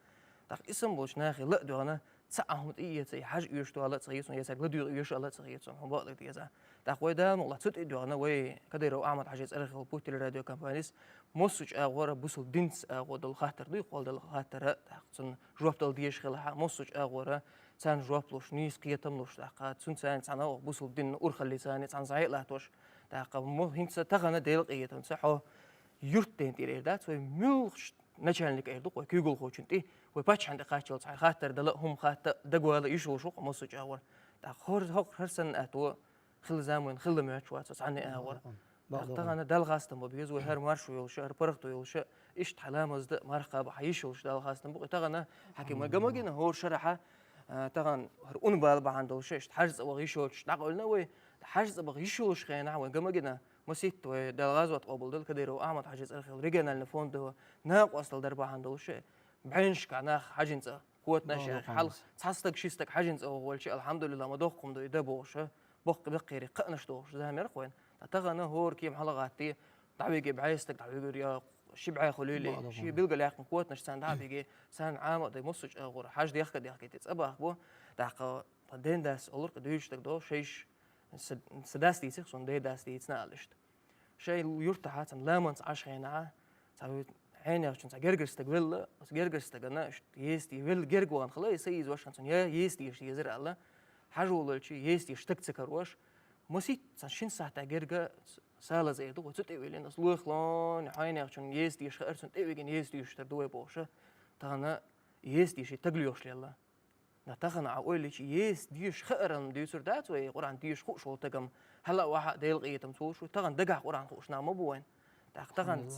S4: تاخ اسم بوش ناخي لا دوغنا تسعهم إيه تي حاج يشتو على تصيصون يساق لدو يش على تصيصون هم بقى لك يزا تاخ ويدا والله تسد دوغنا وي كديرو أعمل حاجات أرخي وبوت الراديو كامبانيس مصج أغور بوصل دينس أغور دل خاطر دو يقول دل خاطر تاخ سن جواب دل ديش خلها مصج أغور سان جواب لوش نيس قيتم لوش تاخ سن سان سان بوصل دين أرخ اللسان سان زعيق لهتوش تاخ مو هنس تغنا ديل قيتم صحو يرتين تيرير دات وي ملش نشانك إيردق وكيقول خوشنتي وباتش عند قاتل صحيح خاطر دلهم خاطر دقوا يشوا شوق مصج أول تأخر هرسن أتو خل زمان خل ماتشوات عني أول تغنا دل غاستم ببيز وهر مارشو يلش هر برختو يلش إيش تحلام زد مرقب حيشوش دل غاستم بقى تغنا حكي ما جمعنا هو شرحه تغن هر أنبال بعندوش إيش حجز وغيشوش تقولنا وي حجز بغيشوش خينا وجمعنا مسيت ودلغاز وتقبل دل كديرو أعمل حاجز أرخيل رجعنا النفون ده ناق وصل دربه عنده شيء بعينش كناخ حاجنسا قوتنا شيء حل تحسك شيستك حاجنسا أول شيء الحمد لله ما دوقكم ده يدبوش بق بقيري قنش دوش زي ما يرقون تغنى هور كيم حلقاتي تعبيجي بعيستك تعبيجي يا شبعي خليلي شيء بيلقى لياقن قوتنا سان تعبيجي سان عام ده مصج أغور حاج ديخ كديخ تتسبح بو تاق قدين داس أولر كديش تقدو شيش سداستي سخن ده داستي تنالشت شيء يرتاح لا منص عشانه سويت عيني عشان سجرجر استقبل سجرجر استقبلنا يستي ويل جرجوان خلاص يسيز واش عشان يا يستي يزرع الله حاجه ولا شيء يستي اشتكتكر واش مسيت شين ساعه جرجا سالا زي دو تتي ويلين اصلو خلون عيني عشان يستي شخرسن تيجي يستي يشتدو بوشه تانا يس ديش تقليوش لله نتخن عقولي شيء يس ديش خيرن ديش ردات وي قرآن ديش خوش شو تجم هلا واحد ديل قيتم سو شو تغن دقع قرآن خوش نعم بوين تغن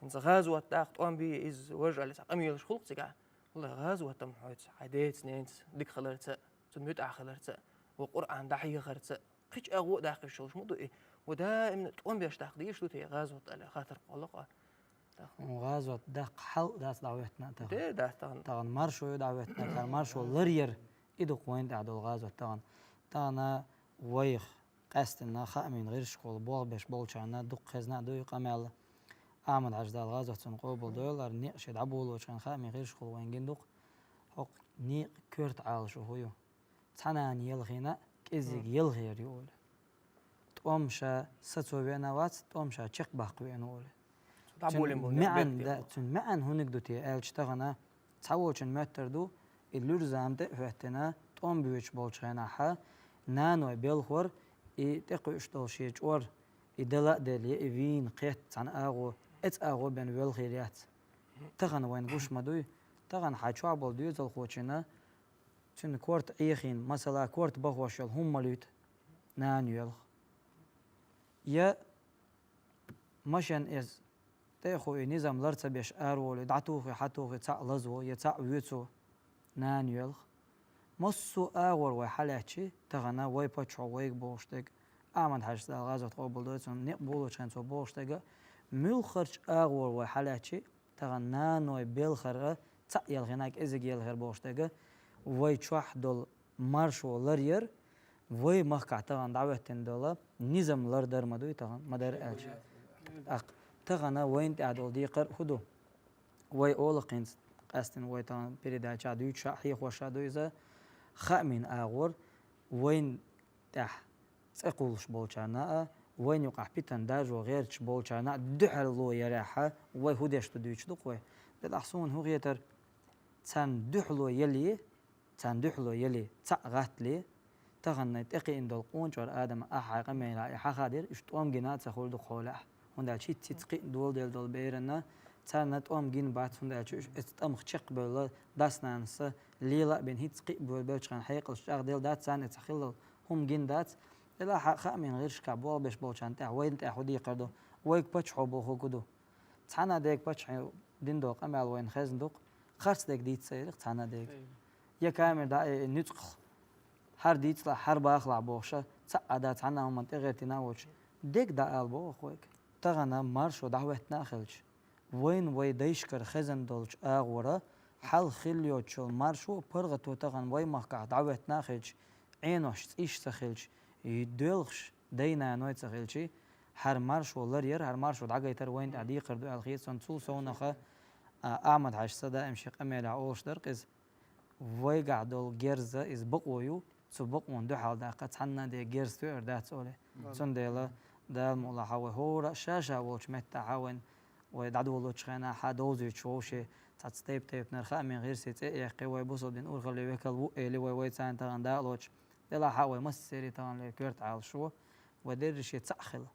S4: إنت غازوة تاخت أم بي إز ورجع لسقمي خلق تجع والله غازوة تم حيت عديت سنين ديك خلرت تموت آخرت وقرآن دحية خرت خيش أغو داخل شو مو إيه ودائما تقوم بيش داخل ديش لو تي غازوة على خاطر قلقة
S1: وغازوة دق حل داس دعوتنا
S4: ده ده تغن
S1: تغن مارشو دعوتنا تغن مارشو لرير إدو وين تعدو الغازوة تغن ويخ قاستنا خامين غير شغل بول بيش بولشانا دق خزنا دو يقامل أعمل عجدال غازوة تنقوبل دولار نيق شد عبول وشان خامين غير شغل وين جندق حق نيق كرت عال شو هيو تنان يلغينا كإزيق يلغير يقول تقومشا ستو بينوات تقومشا تشق باق بينول معن هناك دوتي ألش تغنا تحوشن متردو اللورزام تفهتنا تقوم بيوش بولشانا حا نانو بيلخور تقو اشتول شيج اور دلا دلي فين قيت عن اغو اغو بين بالخيريات تغن وين قوش مدوي تغن حاجوا بول ديزل خوچنا تن كورت ايخين مثلا كورت بغوشل هم ملوت نانيل يا مشان از تاخو نظام لرت بيش ارول دعتو حتو تاع لزو يتاع ويتو نانيل مصو اغور وحالاتشي تغنا واي باتشو واي بوشتك أعمل حاجة الغازة تقبل دوتون نقبلو كان تو بوشتك ملخرج أغور وحالاتشي تغنا نوي بالخرة تاع يلغناك إزق يلغر بوشتك واي تشوح دول مارشو لرير واي مخكع تغن دعوتين دولا نظام لردر مدوي تغن مدار ألش تغنا وين تعدل ديقر هدو واي أولقين قاستن واي تغن بريدا شادو شاحي خوشادو إذا خامين أغور وين تح تقولش بولشانا وين يقع بيتن داج وغيرش بولشانا دحر لو يراحة وي هوديش تدويش دقوي بالأحسون هو غيتر تان دحلو يلي تغاتلي تغنى تقي إن دلقونش آدم أحق ميلا حخادر اشتوام جنات سخول دخوله هندا شيء تتقي دول بيرنا تان نتوام جن بعد هندا شيء استم خشق بول داسنا نس ليلا بين هيتقي بول بيرشان حيق الشغل ديل دات تان تخيل هم جن دات لا حق من غير شكابول بيش بولشان تاع وين تاع خدي قردو ويك باتش حبو خودو تانا ديك باتش دين دوق امال وين خزن دوق خرص ديك ديت سيرق تانا ديك يا كامل دا نطق هر ديت لا هر باخلع بوشه تعدا تانا هم منطقه تناوش ديك دا البو خويك تغنا مارشو دعوتنا خلش وين وي ديشكر خزن دولش اغورا حل خليو تشول مارشو برغتو تغن وي مخكع دعوتنا خلش عينوش ايش تخلش يدلخش دينا نويت سخيلشي هر مارش ولا رير هر مارش ودعجة يتر وين تعدي قردو الخيط سنتول سونخة أعمد حاج صدا أمشي قمة لعوش درقز ويقع دول جرزة إز بقويو سبقون دو حال دقة حنا دي جرز تو إردات سولي سن ديلا دال مولا حاوي هورا شاشة وولش متى حاون ودعدو ولوش خانا حادوزي تشوشي تيب نرخاء من غير سيتي يقي ويبوصل دين أورغل لويكال وقيلي ويتسان تغن دالوش دلا حاول مسيري طبعا لكيرت على شو ودير شيء تأخل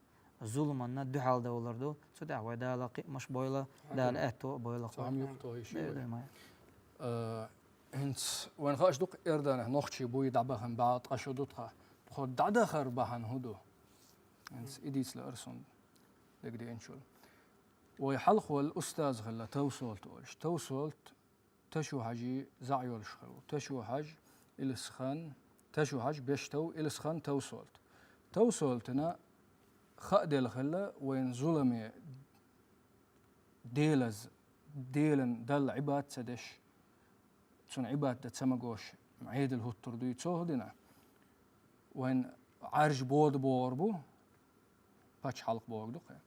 S1: ظلم الناس دو حال دولار دو تدع ودا لقي مش بويلا دا لقيتو بويلا
S2: عم يقطعي شيء انت وين خاش دوق اردانه نوختي بوي دعبهم بعد قشودتها خد دعدخر بهن هدو انت اديس لارسون دقدي انشول ويحلخوا الاستاذ خلا توصلت تشو حاجي زعيول شخلو تشو حاج السخان تشو حاج بيشتو السخان توصلتنا خأدي الخلا وين ظلمي ديلن دل عباد سدش تون عباد تسمقوش معيد الهطر دو يتوهدنا وين عارج بود بوربو باش حلق بوغ دوقي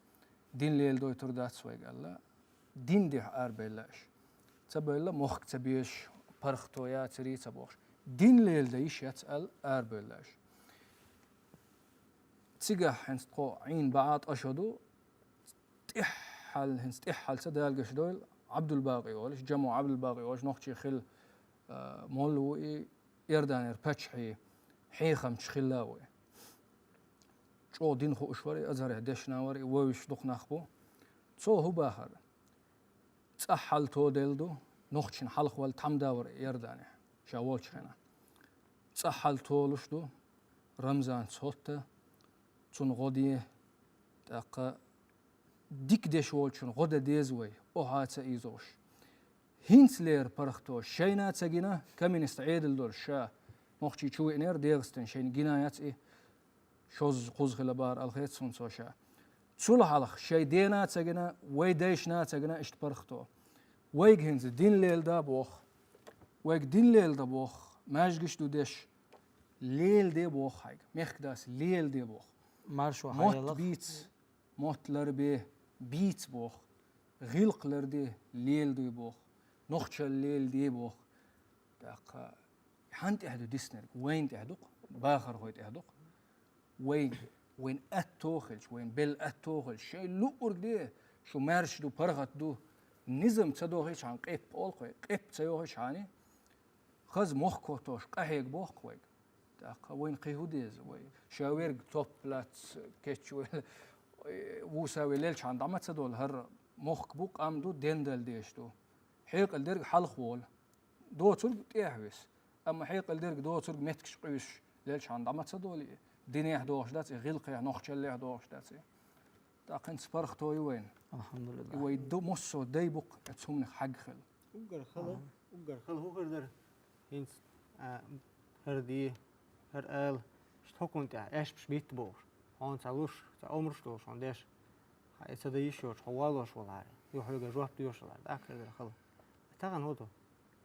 S2: دين ليل دو يتردات سويق الله دين دي أربيلاش تبيلا مخ تبيش برختو يا تري تبوش دين ليل دايش يتسأل أربيلاش تيجح هنس تقو عين بعض أشهدو تحل سدال قشدول عبد الباقي ولش جمو عبد الباقي ولش نوختي خل مولو يردانير باتشحي حيخم تشخلاوي شو دين خو اشوري ازهر دشناوري ويش دخ نخبو تو هو باخر تحل تو دلدو نخشن حلق والتحم داور يردانه شاول شخنا صحل تولش دو رمزان صوته تون غدي تاق ديك ديش ولشن غدا ديزوي او هاتsa ايزوش هينسلير برختو شينا تسجينا كمين استعيد الدور شا مخشي شو انير ديغستن شين جنايات ايه شوز قوز خلبار الخيط سون سوشا تسول حلق شي دينا تسجينا وي ديشنا تسجينا اشت برختو ويج هنز دين ليل دا بوخ ويج دين ليل دا بوخ ماجش دو ديش ليل دي بوخ هايك ميخ داس ليل دي بوخ
S1: مارشو
S2: موت
S1: حيلق
S2: بيتس موت لربي بيتس بوخ غلق لردي ليل دي بوخ نخشى الليل دي بوخ داق حانت احدو ديسنر وين تحدق باخر خويت احدق وين اتوخلش وين بل اتوخل شي لؤر دي شو مارش دو برغت دو نظم تدوهش عن قيب اول خوي قيب تيوهش عني خز مخ كوتوش قهيق بوخ خوي داق وين قيهوديز وين شاويرق توب لاتس كيتشويل وساوي ليلش عن دعمت تدول هر مخ بوق ام دو دندل ديش دو حيق الدرج حلق وول دو ترق تيحوس اما حيق الدرج دو ترق متكش قيش ليلش عن دعمت تدول دنيا دوش دات غلقي نخشل دوش دات داق انت سبرختوي وين
S1: الحمد لله
S2: ويدو مصو ديبق اتسومن حق خل
S3: وقر خل هو غير هينس هردي هر شتحكم تاع ايش بش بيت بور هون تعلوش عمرش دوش هون ديش هاي يشوش حوالوش والعاري يروح يلقى جواب ديوش العاري داك غير خل تاغن هودو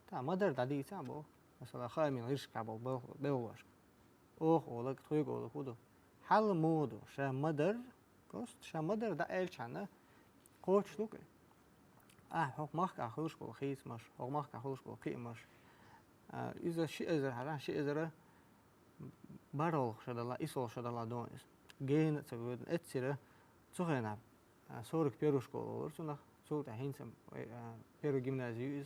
S3: تا مدر دادي تاعبو مثلا خايمين غيرش كعبو بيوش اوه ولك تويق ولك هودو حل مودو شا مدر كوست شا مدر دا ايلشانا قوتش لوكي حق ماخ اخوش بو خيس مش حق ماخ اخوش بو قي مش اذا شيء ازر حرا شيء ازر بارول شدلا اسول شدلا دونس جين تسود اتسيره تسوغنا سورك بيروش كولور سنا سوت هينسم بيرو جيمنازيوز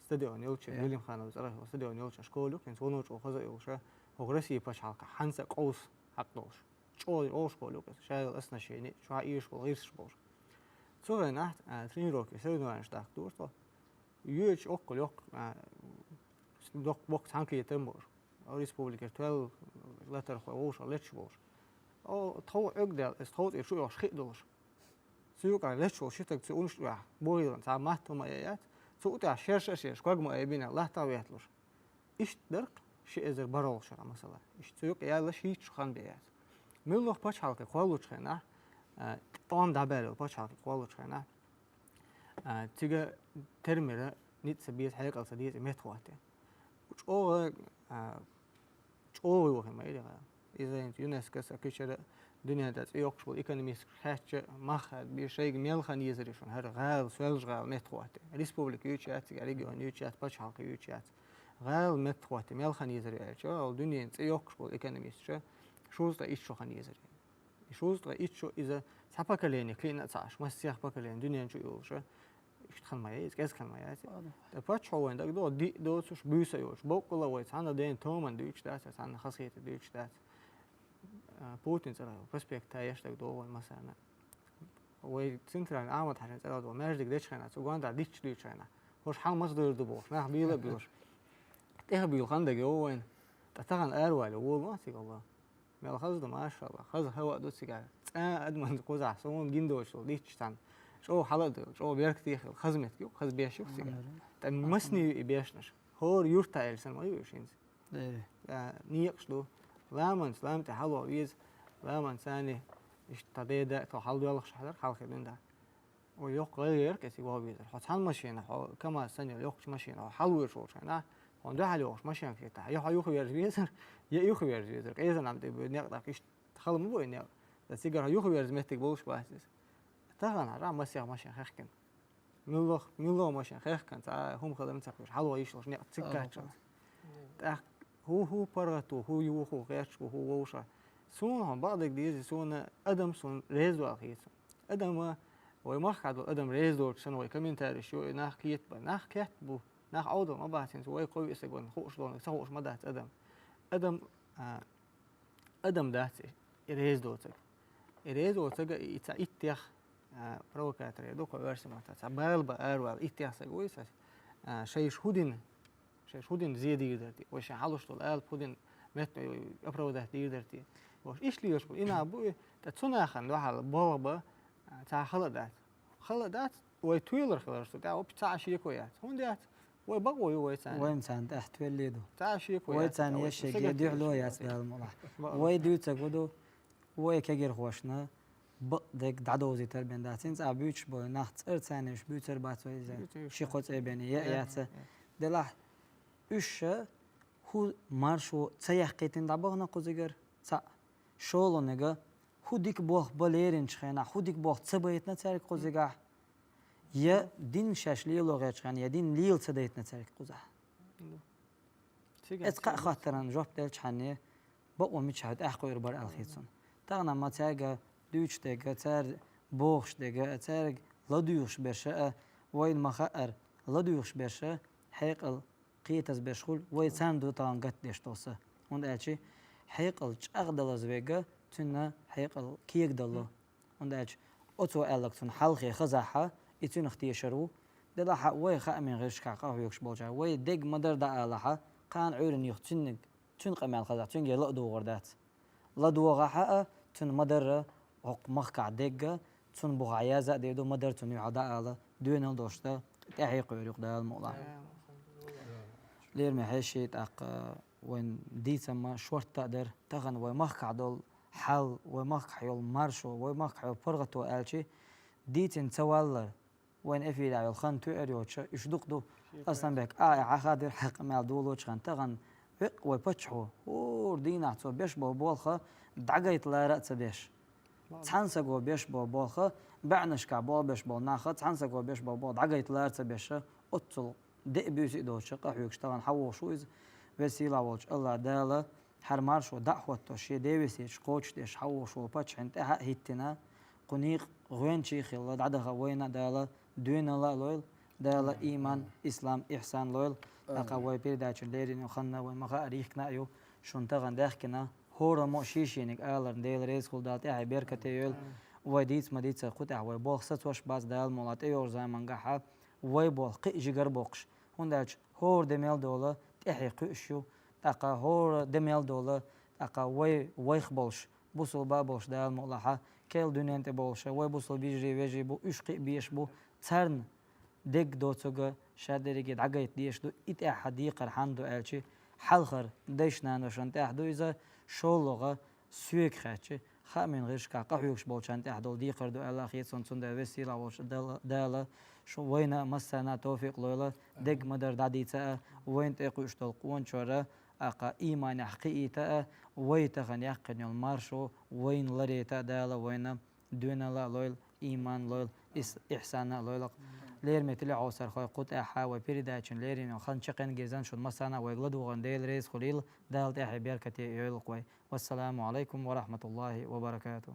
S3: ستاديون يولش ويليام خانو زرا ستاديون يولش شكولو كان سونوش او خزا يولش هوغرسي باش حلقه حنسا قوس حقوش شول اوش كولو شايل اسنا شيني شو ايش كول غيرش بور سوغنا نحت ترين روكي سوينو انشتاك دورتو يوش اوكل يوك دوك وقت هانكي تمور او ريسبوبليكا 12 لتر خوش لتش بور او تو اقدر استوت شو يوش خيدوش سيوك على لتش وشتك تسونش يا بويرن تاع ماتو ايات سوت على شيرش كوغ مو ايبين الله تاويتلوش ايش درق شي ازر برول شرا مثلا ايش سيوك يلا شي خان بيات ملوخ باش حلقه قولوش خنا اون دابل باش حلقه قولوش خنا تيجا ترميره نيت سبيت حلقه صديت متخواته او او ما يدري اذا انت يونسكو سكشر دنيا دات يوكش والايكونوميست خاتش ماخ بشيء ميل خان يزريشون هر غال سوالج غال متخواته ريسبوبليك يوتشات ريجيون يوتشات باش حلقه يوتشات غال متخواته ميل خان يزري شو الدنيا انت يوكش والايكونوميست شو تا ايش شو خان يزري شو تا ايش شو اذا سباكلين كلينا تاعش ما سيخ باكلين دنيا شو يوش اشتخل ما يز كاس كان ما يز باش هو عندك دو شو بيسا يوش بوكلا ويت انا دين تومن دوتش دات انا خاصيه دوتش دات بوتين ترى برسبكت يشتك دو مثلا وي سنترال عامد حاجه ترى دو ماجدك ديش خنا سوغاندا ديتش دوتش خنا هوش حال مصدر دبوش ما بيلا بيوش تهبيل خندق وين تتغن اروال هو ما سي والله ما خذ ما شاء الله خذ هو دو سيجار ادمن قزع سون جندوش ديتش تان شو حلد شو بيركتي خزمت كيو خز بيشوف سيجار مسني بيشنش هو يورتا السن ما يوشينز نيقش دو لامن سلام تحلو ويز لامن ثاني اشتديدا تحلو يلا شحدر خلق دون ويوق غير كسي هو بيز حصل ماشينا كما سنه يوقش ماشينا حلو شو انا عنده حلوش ماشينا في تاع يخ بيزر يخ بيزر اذا عم نقدر كيش تخلو مو اني السيجار يخ بيزر متك بوش باسس تغن راه ماشي ماشي خخكن ملو ماشي خخكن تاع هم خدمت تاعش حلو يشلش نق تسكاتش هو براتو هو يوخو غيرش وهو ووشا سون بعض الجديد سون ادم سون ريزو اخيس ادم ويمخ عدو ادم ريزو شنو كمان تاع شو ناخ كيت ناخ كاتبو ناخ عوض ما بعرف سوي قوي اسقون خوش لون سوش ما دات ادم داتي ريزو تك اتيخ بروكاتري دوكو ورسمه تاع بالبا اروال اتيخ سويس شيش هودين زيادة يدرتي وش حلوش طول قال هودين مت أبرو ده يدرتي وش إيش ليش بقول إنا أبوي تتصنع خن واحد بابا تاع خلدات ويتويلر خلاص تاع وبتاع شيء كويس هون ديات ويبغوا يويتان
S1: وين سان تحت وليدو
S3: تاع شيء كويس
S1: ويتان يشيك يديح له ياس بالملاح ويدوت قدو ويكجر خوشنا بدك دعوزي تربين داتين تاع بيوتش بو ناخت ارتاني مش بيوتر باتوي زي شي قوت ابني يات دلاح üç hu marşo tsayah qetin da bağına qozigar sa şolo nega hudik boh balerin çxena hudik boh tsabayetna tsarik qoziga ya din şaşli loğa çxan ya din lil tsadayetna tsarik qoza اتقا خاطران جوب دل çxani ba o mi çad ah qoyur bar alxitsun tağna matsaga düç dega tsar boğş dega tsar laduyuş beşa وين مخاءر laduyuş beşa حيقل قيتز بشخول ويساندو طان قت ديش توسا وند أشي حيقل أغدل زوجة تنا حيقل كيك دلو وند أشي أتو ألكتون حلقي خزاحة يتون اختيشرو دلها وي خامين غيرش كعقاه يكش بولجا وي دق مدر دا ألها قان عورن يختنك تون قمال خزاح تون يلا دو غردات لا دو غاحة تون مدر عق مخكع دقة تون بغعيازة ديدو مدر تون يعدا ألا دون الدوشتا تحيق يريق دا الموضوع لير ما هالشيء تاق وين دي سما شورت تقدر تغن ومخك دول حل ومخك حيول مارشو ومخك حيول فرغتو ألشي دي تنسوالر وين أفيد على الخان تؤريوتش يشدق دو أصلا بك عخادر حق مال دولوش خان تغن ويبتشحو دينا عطو بيش بو بولخة دعقيت لا رأس بيش تحنسقو بيش بو بولخة بعنش كعبول بيش بو ناخد تحنسقو بيش بو بول دعقيت لا رأس بيش أطل دق بيوسي دوش قحويك اشتغل حوشويز وسيلة والش الله دالا حرمار شو دعوة توشي ديوسي شقوش ديش حوشو باتش انت هيتنا قنيق غوين شيخ الله دعدها وينا دالا دوين الله لويل دالا إيمان إسلام إحسان لويل أقوى بيرداتش الليرين يخلنا ومغا أريخنا يو شنتغن داخكنا هورا مو شيشينك آلر ديل ريز خل دالتي هاي بيركتي يول وديت مديت قطع وبوخ ستوش باز دال مولات ايور زي منقحا ويبول قي جيجر بوقش هنداش هور دميل دولا تحي قشو تاقا هور دميل دولا تاقا ويخ بولش بوصل بابولش دال مولحا كيل دونين تبولش وي بوصل بيجري ويجي بو اشقي بيش بو تسرن دق دوتوغا شادريجي دعقيت ديش دو ات حديقر حندو الشي حلخر ديشنا نشان تحدو اذا شولوغا سويك خاتشي خامن غيرش قحويكش بولشان تحدو ديقر دو الله خيتسون تون دا وسيله بولش دالا شو وينا مسنا توفيق لولا دق مدر داديتا وين تقوش تلقون شورا أقا إيمان حقيقة ويتخن يقن المارشو وين لريتا دالا وين دون لا لويل إيمان لويل إحسان لويل لير مثل عوسر خوي قط أحا وبيرداتشن ليرين وخن شقن جيزان شو مسنا ويغلدو غنديل ريس خليل دال تحي بيركتي يلقوي والسلام عليكم ورحمة الله وبركاته